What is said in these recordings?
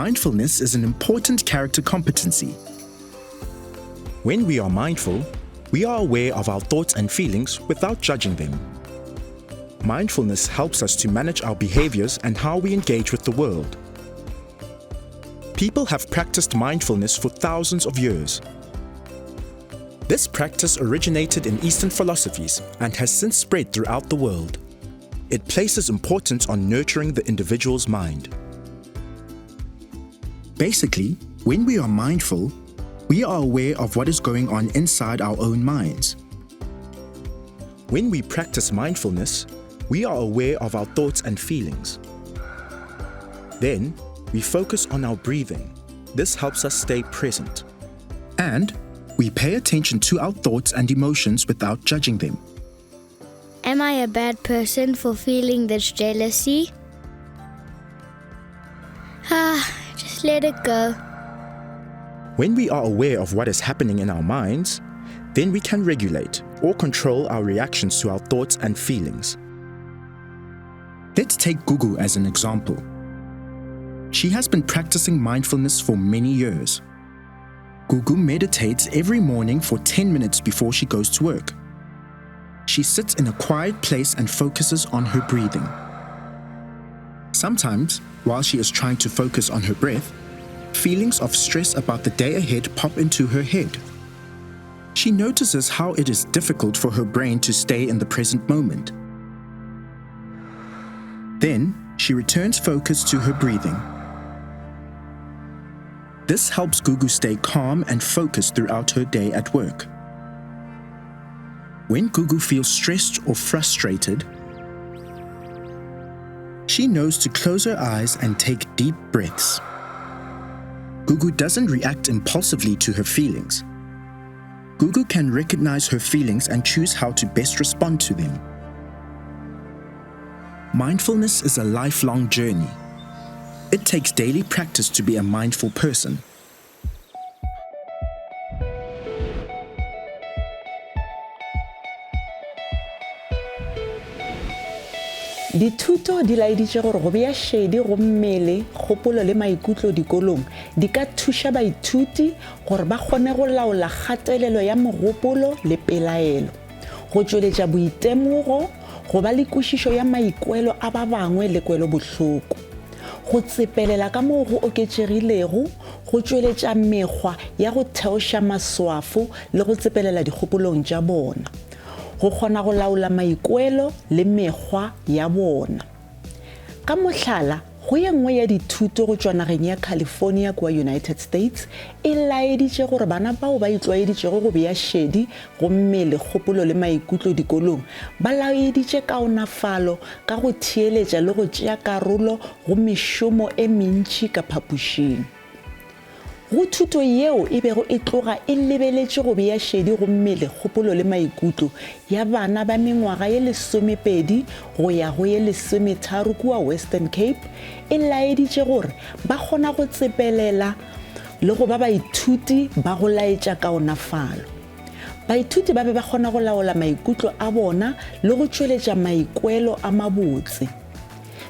Mindfulness is an important character competency. When we are mindful, we are aware of our thoughts and feelings without judging them. Mindfulness helps us to manage our behaviors and how we engage with the world. People have practiced mindfulness for thousands of years. This practice originated in Eastern philosophies and has since spread throughout the world. It places importance on nurturing the individual's mind. Basically, when we are mindful, we are aware of what is going on inside our own minds. When we practice mindfulness, we are aware of our thoughts and feelings. Then, we focus on our breathing. This helps us stay present. And we pay attention to our thoughts and emotions without judging them. Am I a bad person for feeling this jealousy? Just let it go. When we are aware of what is happening in our minds, then we can regulate or control our reactions to our thoughts and feelings. Let's take Gugu as an example. She has been practicing mindfulness for many years. Gugu meditates every morning for 10 minutes before she goes to work. She sits in a quiet place and focuses on her breathing. Sometimes, while she is trying to focus on her breath, feelings of stress about the day ahead pop into her head. She notices how it is difficult for her brain to stay in the present moment. Then, she returns focus to her breathing. This helps Gugu stay calm and focused throughout her day at work. When Gugu feels stressed or frustrated, she knows to close her eyes and take deep breaths. Gugu doesn't react impulsively to her feelings. Gugu can recognize her feelings and choose how to best respond to them. Mindfulness is a lifelong journey. It takes daily practice to be a mindful person. Dithuto di laeditse gore go bea shedi go mmele, kgopolo le maikutlo dikolong di ka thuša baithuti gore ba kgone go laola kgatelelo ya mogopolo le pelaelo, go tšweletša boitemogo, go ba le kwešišo ya maikwelo a ba bangwe le kwelobohloko, go tsepelela ka moo go oketšegilego, go tšweletša mekgwa ya go theoša maswafo le go tsepelela dikgopolong tša bona, go kgona go laola maikwelo le mekgwa ya bona. Ka mohlala, go ye nngwe ya dithuto go tšwa nageng ya California kwa United States e laeditše gore bana bao ba itlwaeditšego go bea shedi go mmele, kgopolo le maikutlo dikolong ba laeditše kaonafalo ka go theeletša le go tšea karolo go mešomo e mentši ka phapošing. Go thuto yeo e bego e tloga e lebeletše go bea shedi go mmele, kgopolo le maikutlo ya bana ba mengwaga ye 12 go ya go ye 13 kua Western Cape, e laeditše gore ba kgona go tsepelela le go ba baithuti ba go laetša kaonafalo. Baithuti ba be ba kgona go laola maikutlo a bona le go tšweletša maikwelo a mabotse.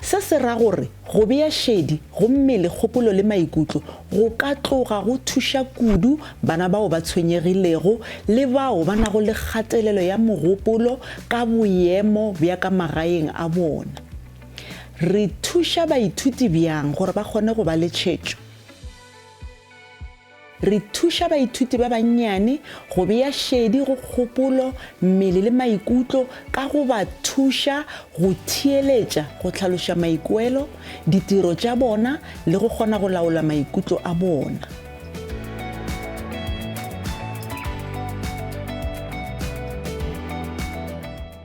Se se ra gore go bea shedi go mmele, kgopolo le maikutlo go ka tloga go thuša kudu bana bao ba tshwenyegilego le bao ba nago le kgatelelo ya mogopolo ka boemo bja ka magaeng a bona. Re thuša baithuti bjang gore ba kgone go ba le tšhetšo? Re thuša baithuti ba bannyane go bea shedi go kgopolo, mmele le maikutlo ka go ba thuša go theeletša go tlhaloša maikwelo, ditiro tša bona le go kgona go laola maikutlo a bona.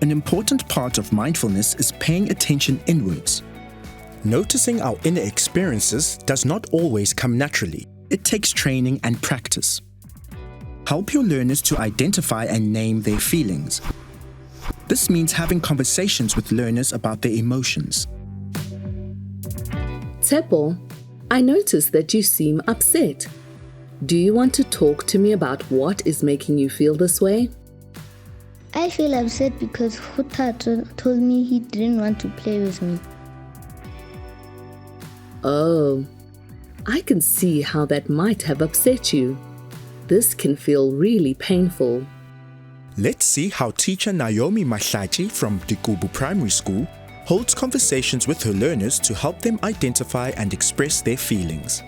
An important part of mindfulness is paying attention inwards. Noticing our inner experiences does not always come naturally. It takes training and practice. Help your learners to identify and name their feelings. This means having conversations with learners about their emotions. Tsepo, I noticed that you seem upset. Do you want to talk to me about what is making you feel this way? I feel upset because Huta told me he didn't want to play with me. Oh, I can see how that might have upset you. This can feel really painful. Let's see how teacher Naomi Mahlaji from Dikubu Primary School holds conversations with her learners to help them identify and express their feelings.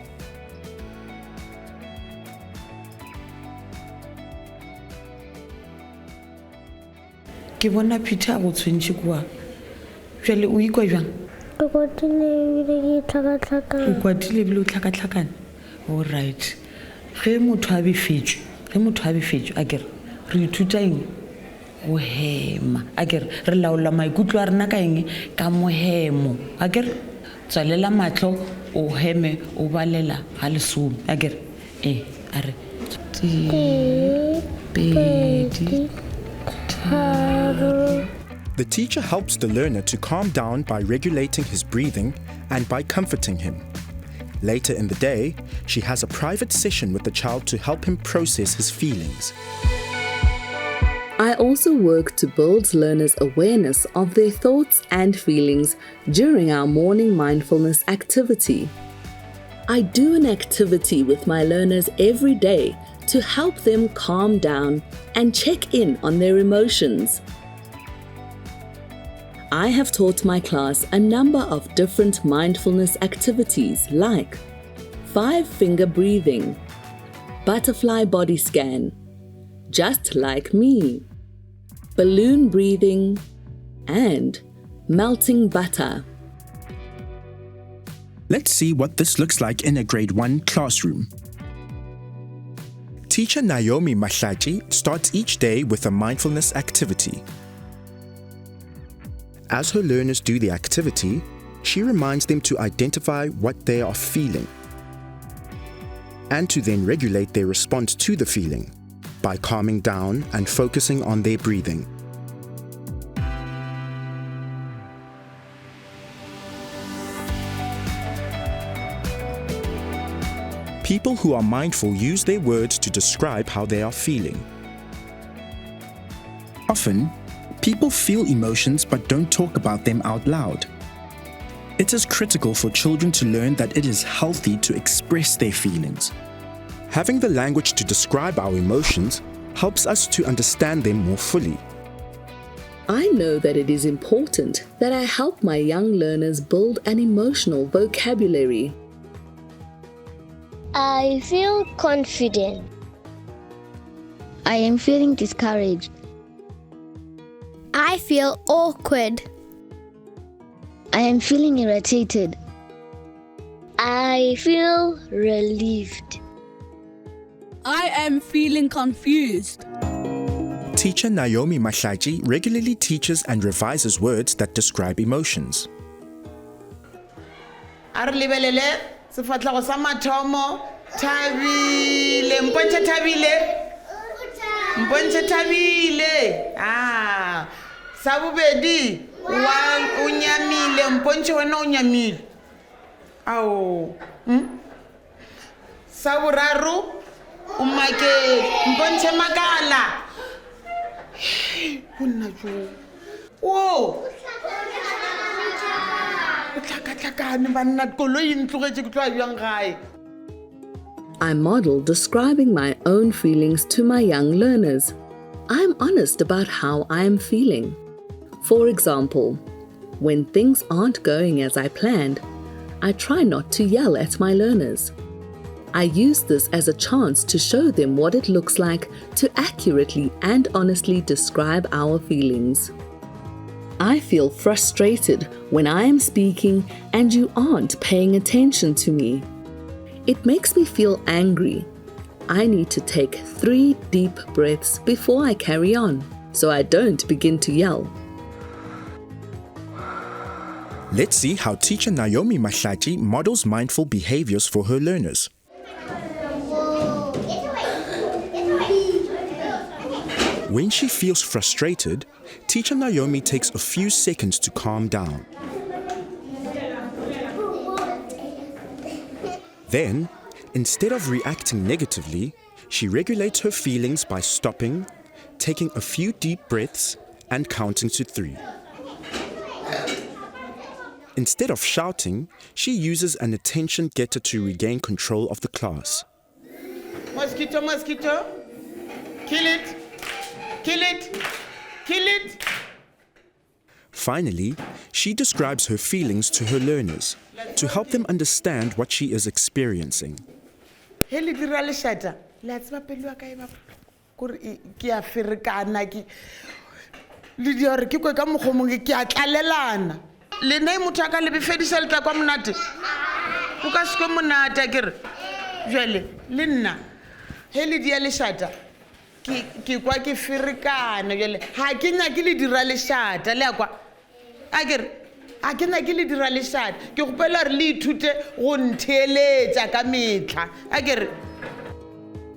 Ke bona Peter a go tshwentse kwa. Jwale o ikwa jwang? Ke kwatile ebile ke tlhakatlhakane. O kwatile ebile o tlhakatlhakane. All right. Ge motho a befetšwe a kere re ithuta eng go hema a kere re laola maikutlo a rena ka eng ka mohemo a kere tswalela matlho o heme o balela ga lesome a kere a re pedi tharo. The teacher helps the learner to calm down by regulating his breathing and by comforting him. Later in the day, she has a private session with the child to help him process his feelings. I also work to build learners' awareness of their thoughts and feelings during our morning mindfulness activity. I do an activity with my learners every day to help them calm down and check in on their emotions. I have taught my class a number of different mindfulness activities like 5-finger breathing, butterfly body scan, just like me, balloon breathing, and melting butter. Let's see what this looks like in a grade 1 classroom. Teacher Naomi Mahlaji starts each day with a mindfulness activity. As her learners do the activity, she reminds them to identify what they are feeling and to then regulate their response to the feeling by calming down and focusing on their breathing. People who are mindful use their words to describe how they are feeling. Often, people feel emotions but don't talk about them out loud. It is critical for children to learn that it is healthy to express their feelings. Having the language to describe our emotions helps us to understand them more fully. I know that it is important that I help my young learners build an emotional vocabulary. I feel confident. I am feeling discouraged. I feel awkward. I am feeling irritated. I feel relieved. I am feeling confused. Teacher Naomi Mahlaji regularly teaches and revises words that describe emotions. A re lebelele sefatlago sa mathomo thabile mpontshe thabile sa bobedi wa o nyamile mpontshe wena o nyamile ao sa boraro o make mpontshe makala o nna jo o tlhakatlhakane banna koloi e ntlogetse ke tloa bjang gae. I model describing my own feelings to my young learners. I'm honest about how I am feeling. For example, when things aren't going as I planned, I try not to yell at my learners. I use this as a chance to show them what it looks like to accurately and honestly describe our feelings. I feel frustrated when I am speaking and you aren't paying attention to me. It makes me feel angry. I need to take 3 deep breaths before I carry on, so I don't begin to yell. Let's see how teacher Naomi Mahlaji models mindful behaviors for her learners. When she feels frustrated, teacher Naomi takes a few seconds to calm down. Then, instead of reacting negatively, she regulates her feelings by stopping, taking a few deep breaths, and counting to 3. Instead of shouting, she uses an attention getter to regain control of the class. Mosquito, mosquito. Kill it. Kill it. Kill it. Finally, she describes her feelings to her learners to help them understand what she is experiencing. Heli dira le shata. La tsba pelo ka eba. Kore ke a ferekana ke. Le di hore ke ka mogomong ke a tlalelana. Le nei motho ka le befedisa le tla kwa monate. O ka se kwa monate akere. Jwale le nna heli dia le shata. Ke kwa ke ferekana jwale ha ke nya ke le dira le shata le akwa. Akere a ke nna ke le dira le shata ke gopela re le ithute go ntheeletsa ka metlha akere.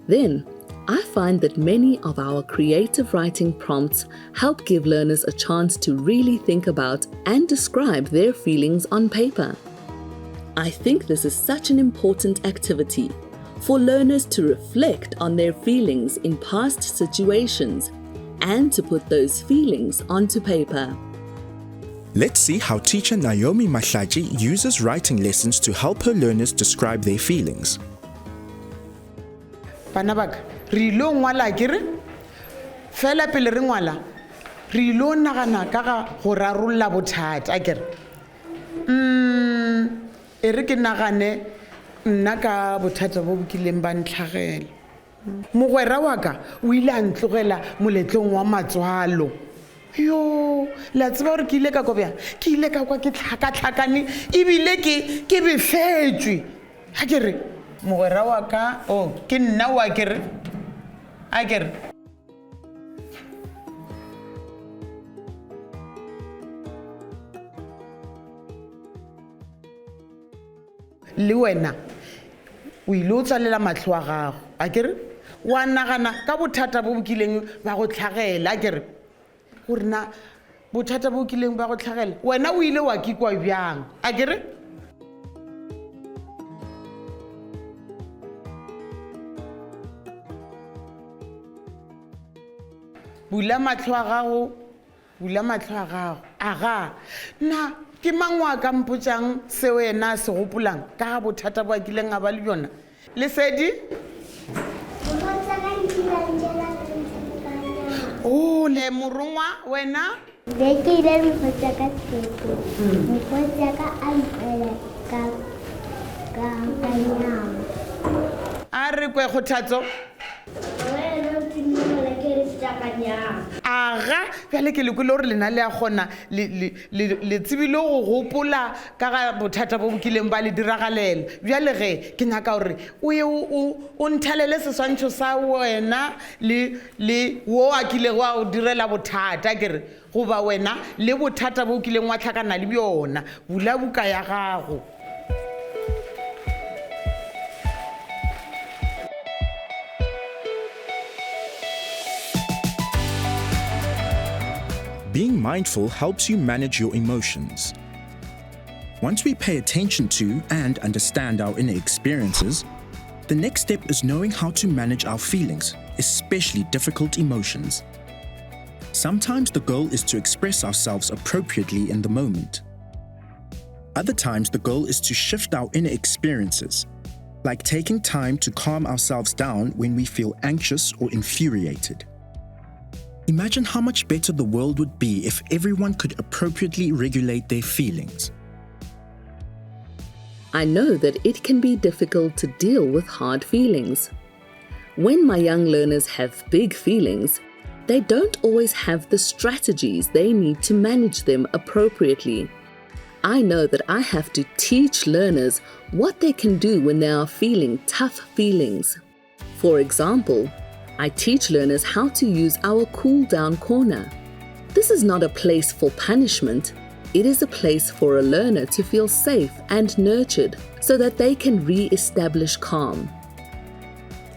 Then, I find that many of our creative writing prompts help give learners a chance to really think about and describe their feelings on paper. I think this is such an important activity for learners to reflect on their feelings in past situations and to put those feelings onto paper. Let's see how teacher Naomi Mahlaji uses writing lessons to help her learners describe their feelings. Bana baka re ilo ngwala kere fela pele re ngwala re ilo nagana ka ga go rarolla bothata akere e re ke nagane nna ka bothata bo bokileng ba ntlhagela mogwera wa ka o ile a ntlogela moletlong wa matswalo yo la tseba gore ke ile ka kobja ke ile ka kwa ke tlhakatlhakane ebile ke befetswe akere mogwera wa ka ke nna wa kere akere le wena o ile o tsalela matlho a gago akere wa nagana ka bothata bo bokileng ba go tlhagela akere gore na bothata bo bokileng ba go tlhagela wena o ile wa kikwa bjang akere bula matlho a gago aga na ke mang wa ka mpotsang se wena se gopolang ka bothata bo akileng a ba le bjona Lesedi le morongwa wena Beke ile mfotsa ka tseko. Mfotsa ka ampela ka nyama. a re kwe kgothatso aga bjale ke lekole gore lena le a kgona le tsebile go gopola ka ga bothata bo bokileng ba le diragalela bjale ge ke nyaka gore o ye o nthalele seswantšho sa wena le wo a kilego wa o direla bothata kere goba wena le bothata bo kileng wa tlhakana le bjona bula buka ya gago. Being mindful helps you manage your emotions. Once we pay attention to and understand our inner experiences, the next step is knowing how to manage our feelings, especially difficult emotions. Sometimes the goal is to express ourselves appropriately in the moment. Other times the goal is to shift our inner experiences, like taking time to calm ourselves down when we feel anxious or infuriated. Imagine how much better the world would be if everyone could appropriately regulate their feelings. I know that it can be difficult to deal with hard feelings. When my young learners have big feelings, they don't always have the strategies they need to manage them appropriately. I know that I have to teach learners what they can do when they are feeling tough feelings. For example, I teach learners how to use our cool down corner. This is not a place for punishment. It is a place for a learner to feel safe and nurtured so that they can re-establish calm.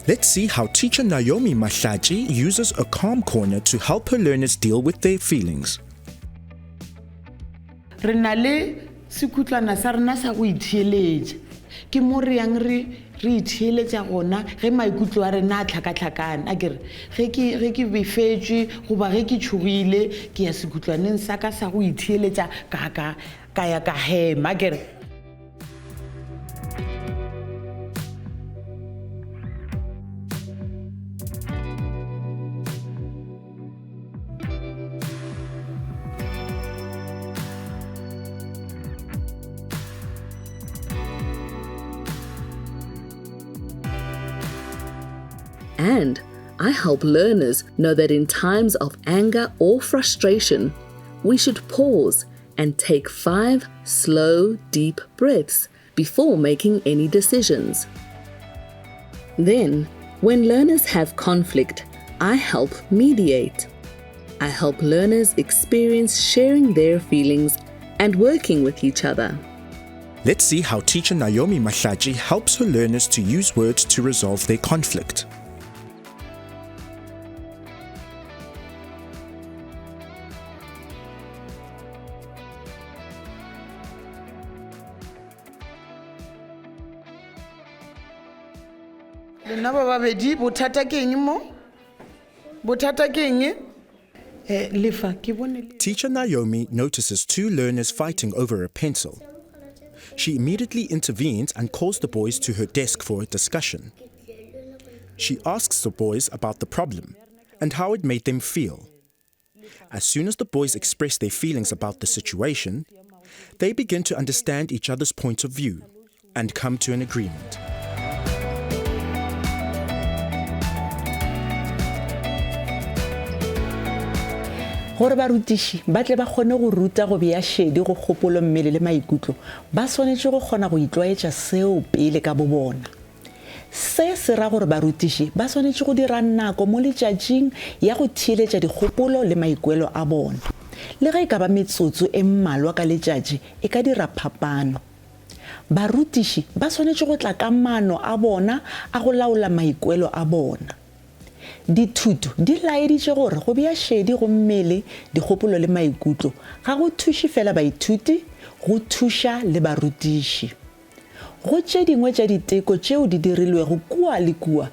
Let's see how teacher Naomi Mahlaji uses a calm corner to help her learners deal with their feelings. Re na le sekutlwana sa rena sa go itheeletša ke mo re yang re itheeletša gona ge maikutlo a rena a tlhakatlhakane a kere ge ke befetšwe goba ge ke tšhogile ke ya sekutlwaneng sa ka sa go itheeletša ka ka ya ka hema kere. And I help learners know that in times of anger or frustration, we should pause and take 5 slow, deep breaths before making any decisions. Then, when learners have conflict, I help mediate. I help learners experience sharing their feelings and working with each other. Let's see how teacher Naomi Mahlaji helps her learners to use words to resolve their conflict. Lena ba babedi bothata ke eng mo? Bothata ke eng? Lefa ke bone. Teacher Naomi notices 2 learners fighting over a pencil. She immediately intervenes and calls the boys to her desk for a discussion. She asks the boys about the problem and how it made them feel. As soon as the boys express their feelings about the situation, they begin to understand each other's point of view and come to an agreement. Gore barutiši ba tle ba kgone go ruta go bea šedi go kgopolo mmele le maikutlo ba swanetše go kgona go itlwaetša seo pele ka bobona. Se se ra gore barutiši ba swanetše go dira nako mo letšatšing ya go theeletša dikgopolo le maikuelo a bona. Le ge e ka ba metsotso e mmalwa ka letšatši e ka dira phapano. Barutiši ba swanetše go tla ka maano a bona a go laola maikuelo a bona. Dithuto di laeditše gore go bea šedi go mmele, dikgopolo le maikutlo ga go thuše fela baithuti, go thuša le barutiši. Go tše dingwe tša diteko tšeo di dirilwego kua le kua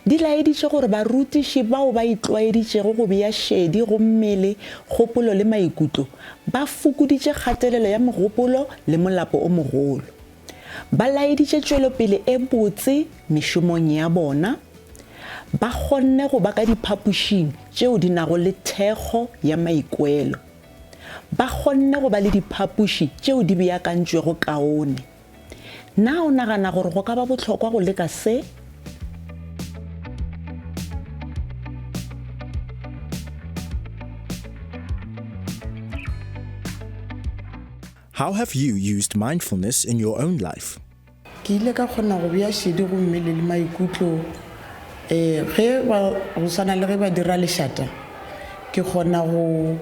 di laeditše gore barutiši bao ba itlwaeditšego go bea šedi go mmele, kgopolo le maikutlo ba fokoditše kgatelelo ya megopolo le molapo o mogolo. Ba laeditše tšwelopele e botse mešomong ya bona. Ba kgonne go ba ka diphapušing tšeo di nago le thekgo ya maikuelo. Ba kgonne go ba le diphapuši tšeo di beakantšwego kaone. Na o nagana gore go ka ba bohlokwa go leka se? How have you used mindfulness in your own life? Ke ile ka kgona go bea šedi go mmele le maikutlo. Ge ba go sana le ge ba dira lešata ke kgona go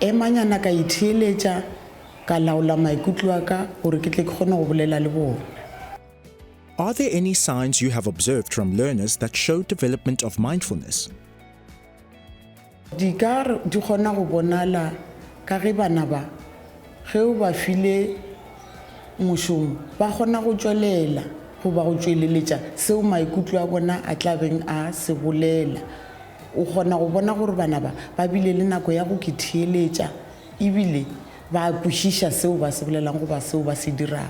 emanyana ka itheeletša ka laola maikutlo a ka gore ke tle ke kgone go bolela le bona. Are there any signs you have observed from learners that show development of mindfulness? Di kgona go bonala ka ge bana ba ge o ba file mošomo ba kgona go tšwelela go ba go tšweleletša seo maikutlo a bona a tlabeng a se bolela. O kgona go bona gore bana ba bile le nako ya go ketheeletša ebile ba kwešiša seo ba se bolelang go ba seo ba se dirago.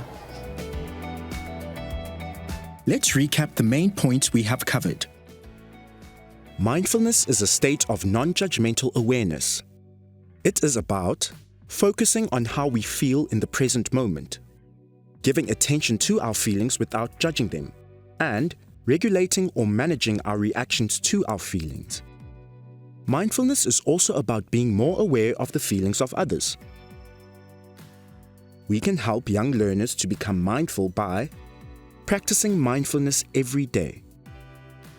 Let's recap the main points we have covered. Mindfulness is a state of non-judgmental awareness. It is about focusing on how we feel in the present moment, giving attention to our feelings without judging them, and regulating or managing our reactions to our feelings. Mindfulness is also about being more aware of the feelings of others. We can help young learners to become mindful by practicing mindfulness every day,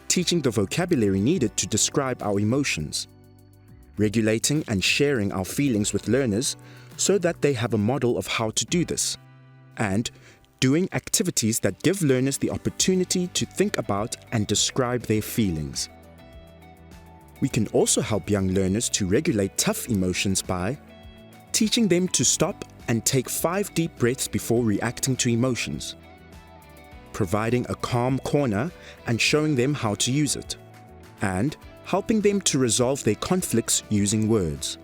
teaching the vocabulary needed to describe our emotions, regulating and sharing our feelings with learners so that they have a model of how to do this, and doing activities that give learners the opportunity to think about and describe their feelings. We can also help young learners to regulate tough emotions by teaching them to stop and take 5 deep breaths before reacting to emotions, providing a calm corner and showing them how to use it, and helping them to resolve their conflicts using words.